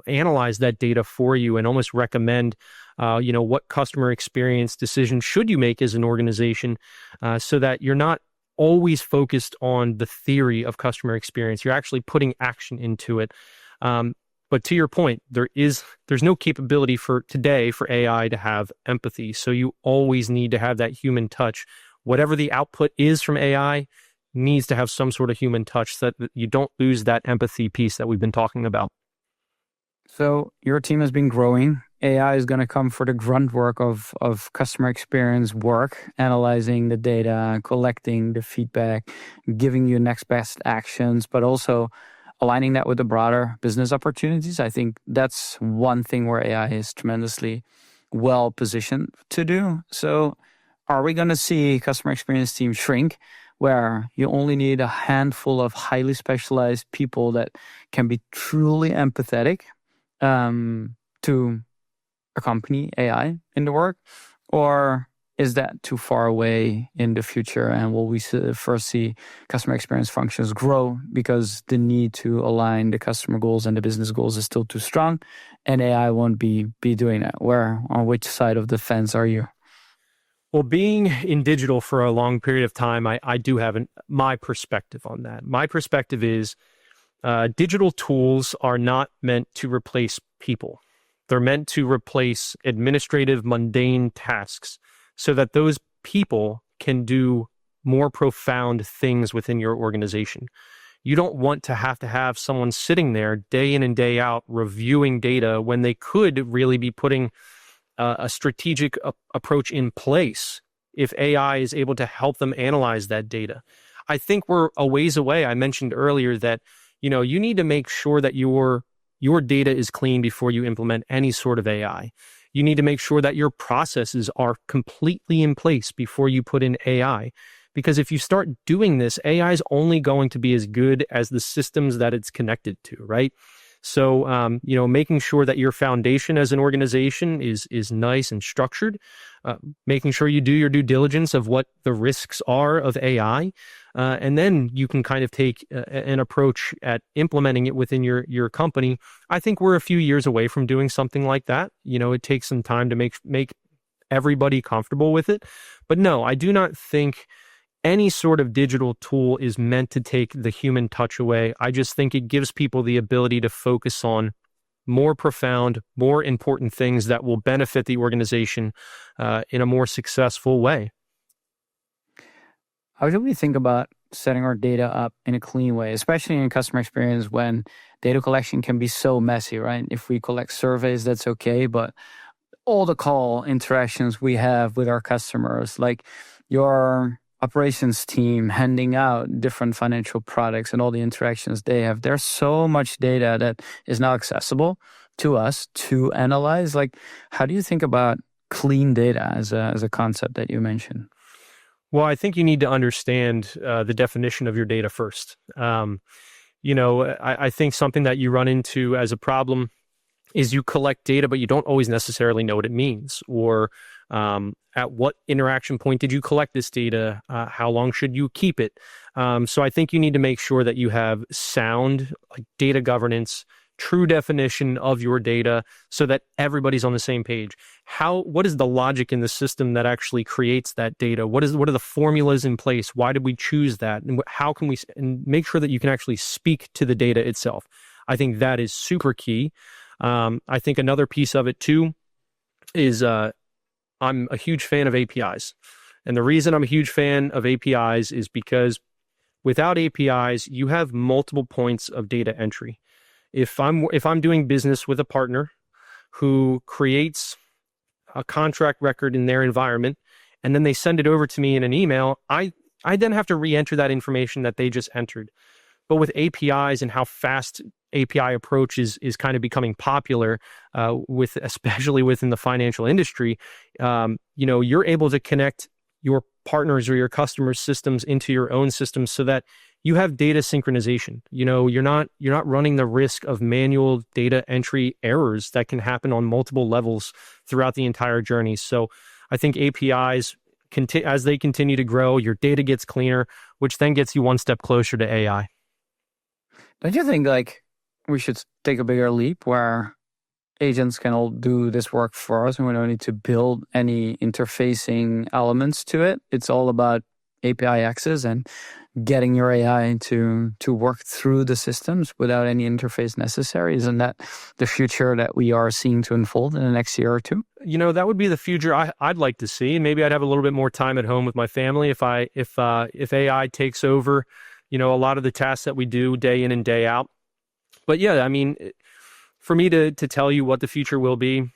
analyze that data for you and almost recommend what customer experience decisions should you make as an organization, so that you're not always focused on the theory of customer experience. You're actually putting action into it. But to your point, there's no capability for today for AI to have empathy. So you always need to have that human touch. Whatever the output is from AI needs to have some sort of human touch so that you don't lose that empathy piece that we've been talking about. So your team has been growing. AI is going to come for the grunt work of customer experience work, analyzing the data, collecting the feedback, giving you next best actions, but also aligning that with the broader business opportunities. I think that's one thing where AI is tremendously well positioned to do. So are we going to see customer experience teams shrink, where you only need a handful of highly specialized people that can be truly empathetic to accompany AI in the work? Or is that too far away in the future? And will we first see customer experience functions grow because the need to align the customer goals and the business goals is still too strong, and AI won't be doing that? On which side of the fence are you? Well, being in digital for a long period of time, I do have my perspective on that. My perspective is digital tools are not meant to replace people. They're meant to replace administrative, mundane tasks so that those people can do more profound things within your organization. You don't want to have someone sitting there day in and day out reviewing data when they could really be putting a strategic approach in place if AI is able to help them analyze that data. I think we're a ways away. I mentioned earlier that, you need to make sure that your data is clean before you implement any sort of AI. You need to make sure that your processes are completely in place before you put in AI. Because if you start doing this, AI is only going to be as good as the systems that it's connected to, right? So, making sure that your foundation as an organization is nice and structured, making sure you do your due diligence of what the risks are of AI, and then you can kind of take an approach at implementing it within your company. I think we're a few years away from doing something like that. It takes some time to make everybody comfortable with it. But no, I do not think any sort of digital tool is meant to take the human touch away. I just think it gives people the ability to focus on more profound, more important things that will benefit the organization in a more successful way. How should we think about setting our data up in a clean way, especially in customer experience when data collection can be so messy, right? If we collect surveys, that's okay, but all the call interactions we have with our customers, like your operations team handing out different financial products and all the interactions they have, there's so much data that is now accessible to us to analyze. Like, how do you think about clean data as a concept that you mentioned? Well, I think you need to understand the definition of your data first. I think something that you run into as a problem is you collect data, but you don't always necessarily know what it means, or at what interaction point did you collect this data? How long should you keep it? So I think you need to make sure that you have sound data governance, true definition of your data so that everybody's on the same page. What is the logic in the system that actually creates that data? What are the formulas in place? Why did we choose that? And how can we and make sure that you can actually speak to the data itself? I think that is super key. I think another piece of it too is I'm a huge fan of APIs. And the reason I'm a huge fan of APIs is because without APIs, you have multiple points of data entry. If I'm doing business with a partner who creates a contract record in their environment, and then they send it over to me in an email, I then have to re-enter that information that they just entered. But with APIs and how fast API approach is kind of becoming popular, especially within the financial industry, you're able to connect your partners or your customers' systems into your own systems so that you have data synchronization. You're not running the risk of manual data entry errors that can happen on multiple levels throughout the entire journey. So I think APIs, as they continue to grow, your data gets cleaner, which then gets you one step closer to AI. Don't you think we should take a bigger leap where agents can all do this work for us and we don't need to build any interfacing elements to it. It's all about API access and getting your AI to work through the systems without any interface necessary. Isn't that the future that we are seeing to unfold in the next year or two? That would be the future I'd like to see. Maybe I'd have a little bit more time at home with my family if AI takes over, a lot of the tasks that we do day in and day out. But yeah, I mean, for me to tell you what the future will be,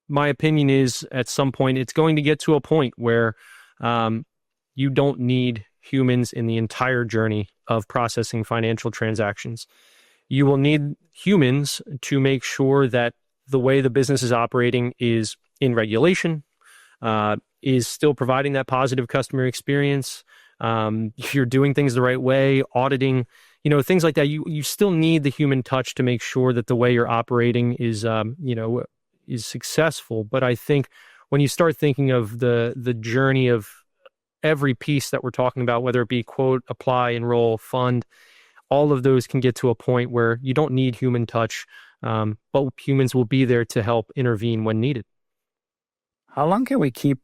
my opinion is at some point it's going to get to a point where you don't need humans in the entire journey of processing financial transactions. You will need humans to make sure that the way the business is operating is in regulation, is still providing that positive customer experience. You're doing things the right way, auditing, things like that. You still need the human touch to make sure that the way you're operating is successful. But I think when you start thinking of the journey of every piece that we're talking about, whether it be quote, apply, enroll, fund, all of those can get to a point where you don't need human touch, but humans will be there to help intervene when needed. How long can we keep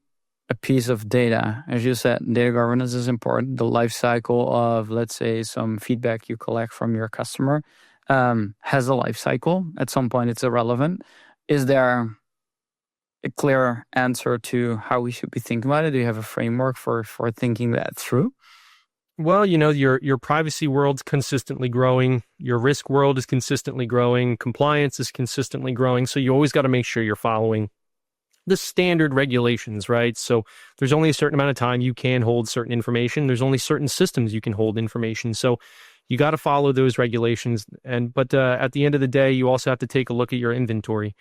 a piece of data? As you said, data governance is important. The life cycle of, let's say, some feedback you collect from your customer has a life cycle. At some point, it's irrelevant. Is there a clear answer to how we should be thinking about it? Do you have a framework for thinking that through? Well, your privacy world's consistently growing. Your risk world is consistently growing. Compliance is consistently growing. So you always got to make sure you're following the standard regulations, right? So there's only a certain amount of time you can hold certain information. There's only certain systems you can hold information. So you got to follow those regulations. But at the end of the day, you also have to take a look at your inventory.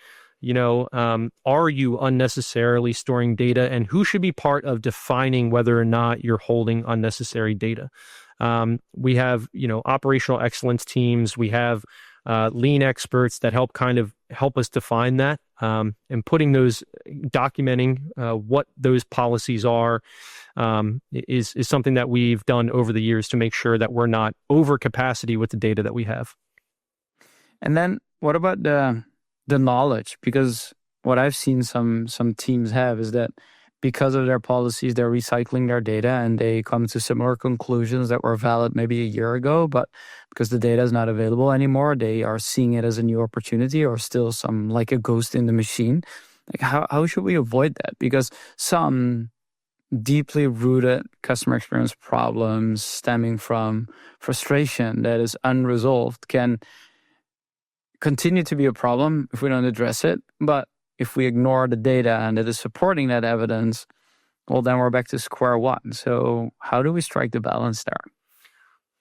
Are you unnecessarily storing data, and who should be part of defining whether or not you're holding unnecessary data? We have, operational excellence teams. We have lean experts that help us define that, and documenting what those policies are is something that we've done over the years to make sure that we're not over capacity with the data that we have. And then what about the knowledge? Because what I've seen some teams have is that because of their policies, they're recycling their data and they come to similar conclusions that were valid maybe a year ago, but because the data is not available anymore, they are seeing it as a new opportunity or still some like a ghost in the machine. Like how should we avoid that? Because some deeply rooted customer experience problems stemming from frustration that is unresolved can continue to be a problem if we don't address it. But if we ignore the data and that is supporting that evidence, well, then we're back to square one. So how do we strike the balance there?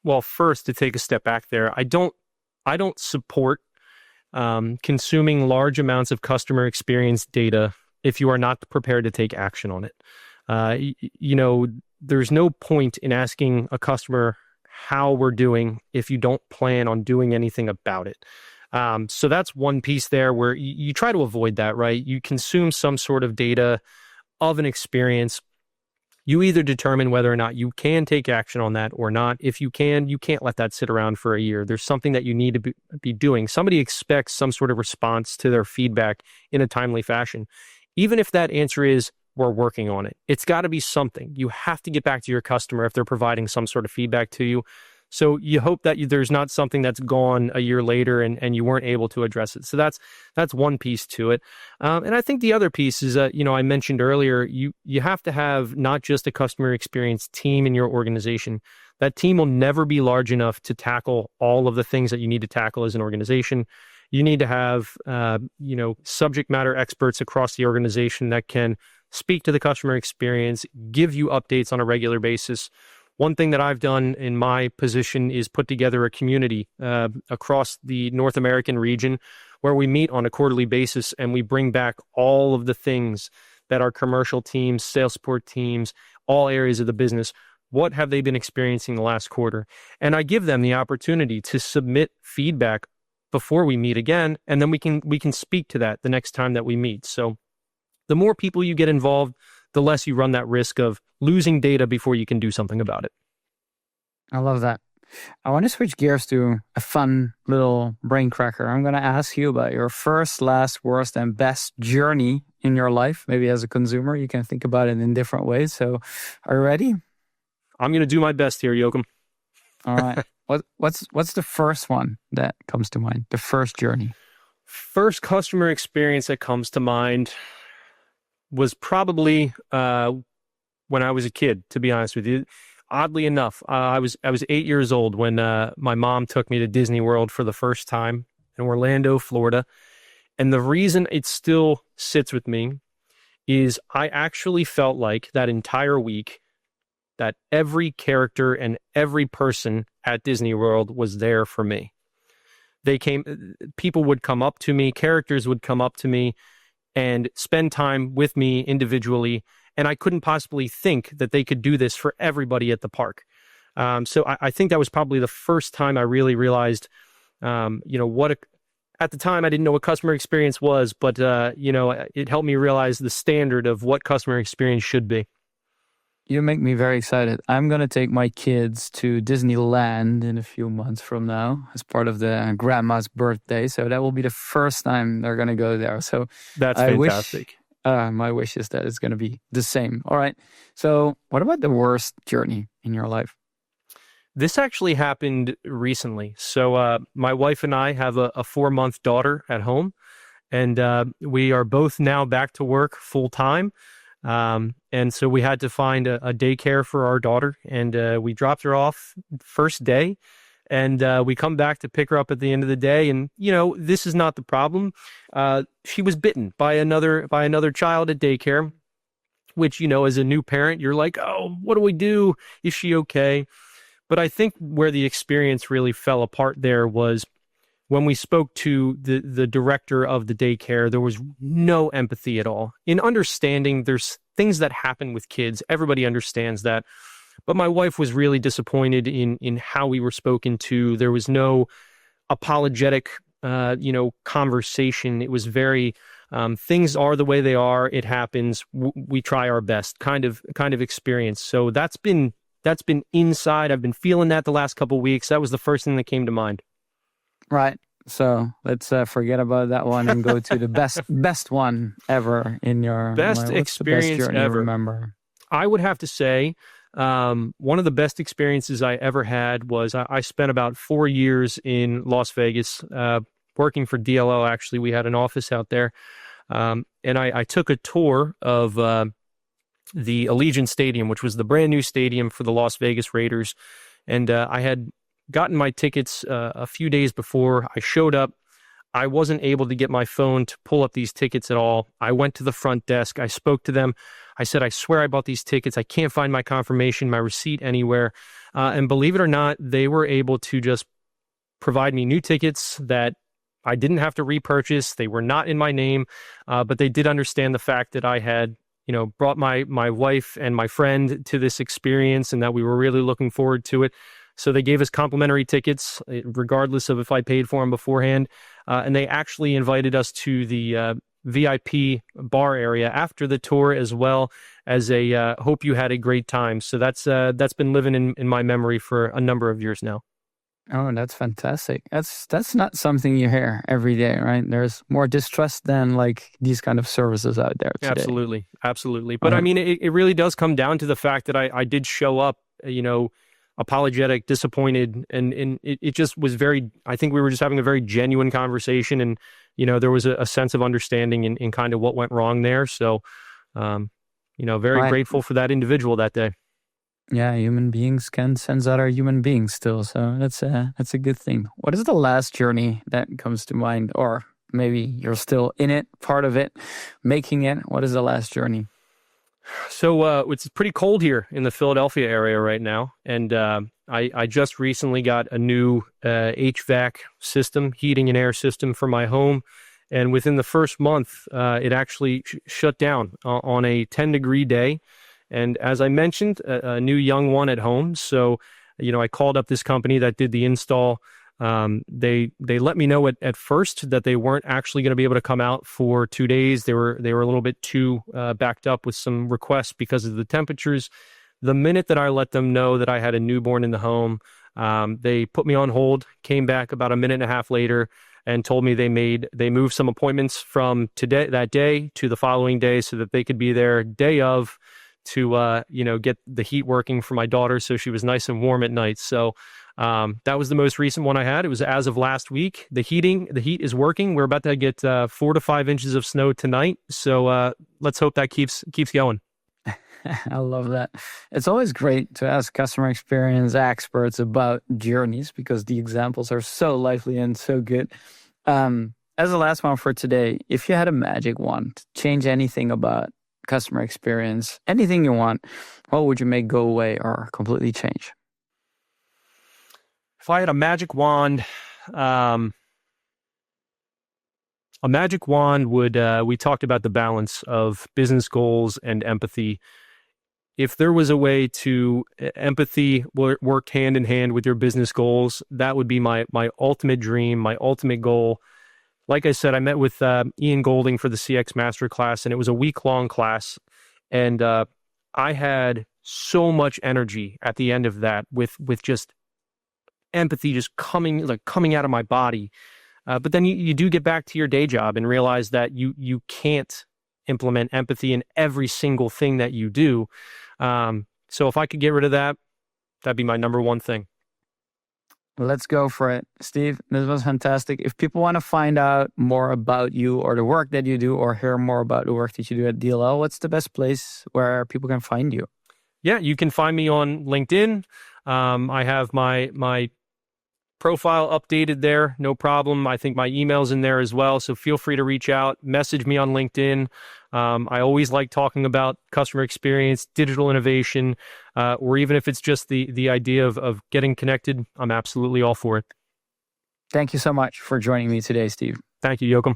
Well, first, to take a step back there, I don't support consuming large amounts of customer experience data if you are not prepared to take action on it. There's no point in asking a customer how we're doing if you don't plan on doing anything about it. So that's one piece there where you try to avoid that, right? You consume some sort of data of an experience. You either determine whether or not you can take action on that or not. If you can't let that sit around for a year. There's something that you need to be doing. Somebody expects some sort of response to their feedback in a timely fashion. Even if that answer is, we're working on it, it's got to be something. You have to get back to your customer if they're providing some sort of feedback to you. So you hope that there's not something that's gone a year later and you weren't able to address it. So that's one piece to it. And I think the other piece is that, I mentioned earlier, you have to have not just a customer experience team in your organization. That team will never be large enough to tackle all of the things that you need to tackle as an organization. You need to have, subject matter experts across the organization that can speak to the customer experience, give you updates on a regular basis. One thing that I've done in my position is put together a community across the North American region where we meet on a quarterly basis and we bring back all of the things that our commercial teams, sales support teams, all areas of the business, what have they been experiencing the last quarter? And I give them the opportunity to submit feedback before we meet again, and then we can speak to that the next time that we meet. So the more people you get involved, the less you run that risk of losing data before you can do something about it. I love that. I want to switch gears to a fun little brain cracker. I'm going to ask you about your first, last, worst, and best journey in your life. Maybe as a consumer, you can think about it in different ways. So, are you ready? I'm going to do my best here, Joachim. All right. What's the first one that comes to mind? The first journey. First customer experience that comes to mind was probably when I was a kid, to be honest with you. Oddly enough, I was 8 years old when my mom took me to Disney World for the first time in Orlando, Florida. And the reason it still sits with me is I actually felt like that entire week that every character and every person at Disney World was there for me. People would come up to me, characters would come up to me and spend time with me individually. And I couldn't possibly think that they could do this for everybody at the park. So I think that was probably the first time I really realized, at the time I didn't know what customer experience was, but, it helped me realize the standard of what customer experience should be. You make me very excited. I'm going to take my kids to Disneyland in a few months from now as part of the grandma's birthday. So that will be the first time they're going to go there. So that's fantastic. My wish is that it's going to be the same. All right. So what about the worst journey in your life? This actually happened recently. So my wife and I have a 4-month daughter at home, and we are both now back to work full time. And so we had to find a daycare for our daughter, and we dropped her off first day, and we come back to pick her up at the end of the day. And, this is not the problem. She was bitten by another child at daycare, which, as a new parent, you're like, oh, what do we do? Is she okay? But I think where the experience really fell apart there was when we spoke to the director of the daycare. There was no empathy at all. In understanding, there's things that happen with kids. Everybody understands that. But my wife was really disappointed in how we were spoken to. There was no apologetic, conversation. It was very, things are the way they are. It happens. We try our best kind of experience. So that's been inside. I've been feeling that the last couple of weeks. That was the first thing that came to mind. Right. So let's forget about that one and go to the best one ever in your best experience best journey ever. Remember, I would have to say one of the best experiences I ever had was I spent about 4 years in Las Vegas working for DLO. Actually, we had an office out there, and I took a tour of the Allegiant Stadium, which was the brand new stadium for the Las Vegas Raiders, and I had gotten my tickets a few days before. I showed up. I wasn't able to get my phone to pull up these tickets at all. I went to the front desk. I spoke to them. I said, I swear I bought these tickets. I can't find my confirmation, my receipt anywhere. And believe it or not, they were able to just provide me new tickets that I didn't have to repurchase. They were not in my name, but they did understand the fact that I had brought my wife and my friend to this experience and that we were really looking forward to it. So they gave us complimentary tickets, regardless of if I paid for them beforehand. And they actually invited us to the VIP bar area after the tour, as well as a hope you had a great time. So that's been living in my memory for a number of years now. Oh, that's fantastic. That's not something you hear every day, right? There's more distrust than like these kind of services out there today. Absolutely. But I mean, it really does come down to the fact that I did show up, apologetic, disappointed, and it just was I think we were just having a very genuine conversation, and there was a sense of understanding in kind of what went wrong there. So very grateful for that individual that day. Yeah, human beings can sense other human beings still, so that's a good thing. What is the last journey that comes to mind, or maybe you're still in it, part of it, making it? What is the last journey? So it's pretty cold here in the Philadelphia area right now, and I just recently got a new HVAC system, heating and air system for my home, and within the first month, it actually shut down on a 10-degree day. And as I mentioned, a new young one at home. So, I called up this company that did the install. They let me know at first that they weren't actually going to be able to come out for 2 days. They were a little bit too backed up with some requests because of the temperatures. The minute that I let them know that I had a newborn in the home, They put me on hold, came back about a minute and a half later, and told me they moved some appointments from that day to the following day so that they could be there day of to get the heat working for my daughter so she was nice and warm at night. So that was the most recent one I had. It was as of last week. The heat is working. We're about to get 4 to 5 inches of snow tonight. So let's hope that keeps going. I love that. It's always great to ask customer experience experts about journeys because the examples are so lively and so good. As the last one for today, if you had a magic wand to change anything about customer experience, anything you want, what would you make go away or completely change? If I had a magic wand, would, we talked about the balance of business goals and empathy. If there was a way to empathy worked hand in hand with your business goals, that would be my ultimate dream, my ultimate goal. Like I said, I met with Ian Golding for the CX Masterclass, and it was a week-long class. And I had so much energy at the end of that with just empathy just coming out of my body. But then you do get back to your day job and realize that you can't implement empathy in every single thing that you do. So if I could get rid of that, that'd be my number one thing. Let's go for it. Steve, this was fantastic. If people want to find out more about you or the work that you do or hear more about the work that you do at DLL, what's the best place where people can find you? Yeah, you can find me on LinkedIn. I have my profile updated there, no problem. I think my email's in there as well, so feel free to reach out, message me on LinkedIn. I always like talking about customer experience, digital innovation, or even if it's just the idea of getting connected, I'm absolutely all for it. Thank you so much for joining me today, Steve. Thank you, Joachim.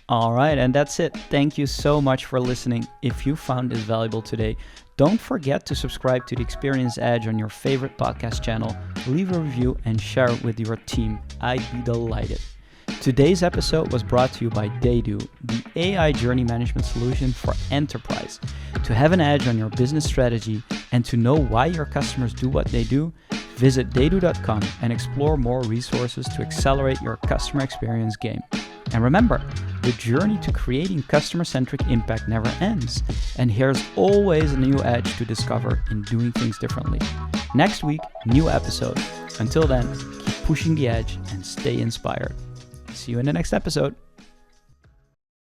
All right, and that's it. Thank you so much for listening. If you found this valuable today, don't forget to subscribe to The Experience Edge on your favorite podcast channel, leave a review, and share it with your team. I'd be delighted. Today's episode was brought to you by Daydo, the AI journey management solution for enterprise. To have an edge on your business strategy and to know why your customers do what they do, visit daydo.com and explore more resources to accelerate your customer experience game. And remember, the journey to creating customer-centric impact never ends, and here's always a new edge to discover in doing things differently. Next week, new episode. Until then, keep pushing the edge and stay inspired. See you in the next episode.